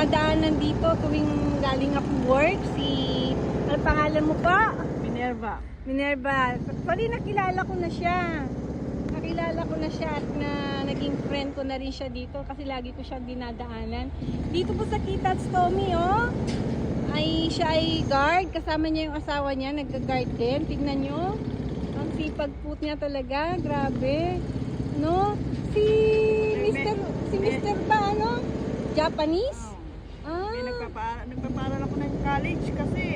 dinadaanan dito tuwing galing ako work. Ano pangalan mo pa? Minerva. Minerva. Actually, nakilala ko na siya. At naging friend ko na rin siya dito kasi lagi ko siya dinadaanan. Dito po sa Kitats Tommy, oh. Siya ay guard. Kasama niya yung asawa niya. Nagga-guard din. Tignan nyo. Ang sipag po niya talaga. Grabe. No? Si Mr. ba, ano? Japanese? Nagpaparal ako ng college kasi.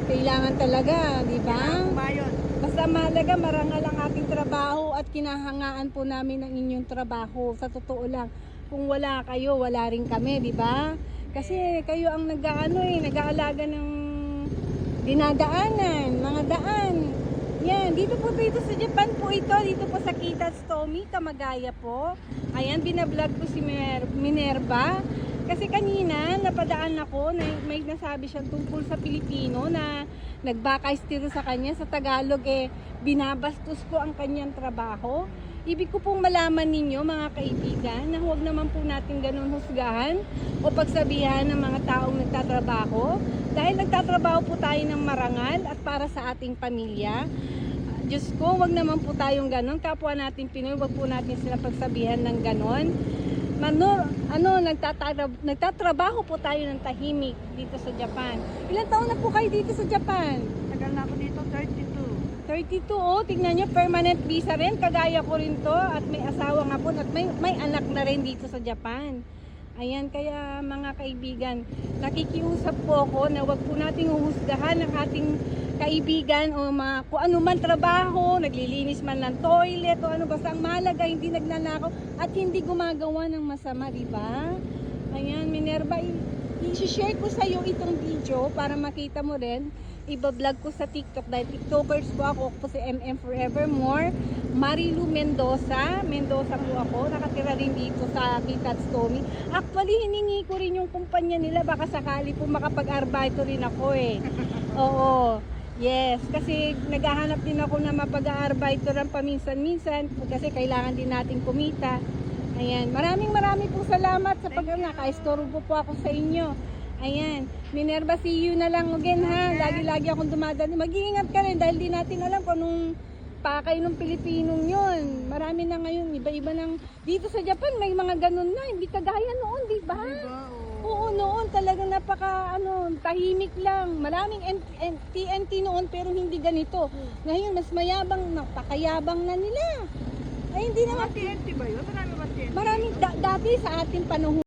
Kailangan talaga, di ba? Bayon. Basta mahalaga, marangal ang ating trabaho at kinahangaan po namin ang inyong trabaho. Sa totoo lang, kung wala kayo, wala rin kami, di ba? Kasi kayo ang nag-aalaga ng dinadaanan, mga daan. Yan, dito sa Japan po ito, dito po sa Kitats Tommy, Tamagaya po. Ayan, binablog ko si Minerva. Kasi kanina, napadaan ako, may nasabi siya tungkol sa Pilipino na nagbaka-steer sa kanya. Sa Tagalog, binabastos po ang kanyang trabaho. Ibig ko pong malaman ninyo, mga kaibigan, na huwag naman po natin ganun husgahan o pagsabihan ng mga taong nagtatrabaho. Dahil nagtatrabaho po tayo ng marangal at para sa ating pamilya. Diyos ko, huwag naman po tayong ganun. Kapwa natin Pinoy, huwag po natin sila pagsabihan ng ganun. Nagtatrabaho po tayo ng tahimik dito sa Japan. Ilang taon na po kayo dito sa Japan? Tagal na ako dito, 32. 32, oh. Tignan nyo, permanent visa rin. Kagaya ko rin to. At may asawa nga po at may anak na rin dito sa Japan. Ayan, kaya mga kaibigan, nakikiusap po ako na wag po nating uhusgahan ang ating kaibigan o kung ano man trabaho, naglilinis man ng toilet o ano, basta ang mahalaga hindi nagnanakaw at hindi gumagawa ng masama, di ba? Ayan, Minerva, i-share ko sa iyo itong video para makita mo rin. Iba-vlog ko sa TikTok dahil TikTokers po ako si MM Forevermore. Marilu Mendoza po ako, nakatira rin dito sa Kitats Tommy. Actually, hiningi ko rin yung kumpanya nila, baka sakali po makapag-arbito rin ako Oo. Yes, kasi naghahanap din ako na mapag-aarbito rin paminsan-minsan kasi kailangan din natin kumita. Ayan, maraming po salamat sa naka-estorbo po ako sa inyo. Ayan, Minerva, see you na lang again ha. Lagi-lagi akong dumadaan. Mag-iingat ka rin dahil di natin alam kung anong pakay ng Pilipinong yun. Marami na ngayon, iba-iba ng dito sa Japan may mga ganun na, hindi kagaya noon, di ba? Oo, noon talagang tahimik lang. Maraming TNT noon pero hindi ganito. Ngayon mas mayabang, napakayabang na nila. Ay hindi naman TNT ba yun? Marami ba TNT? Maraming dati sa ating panahon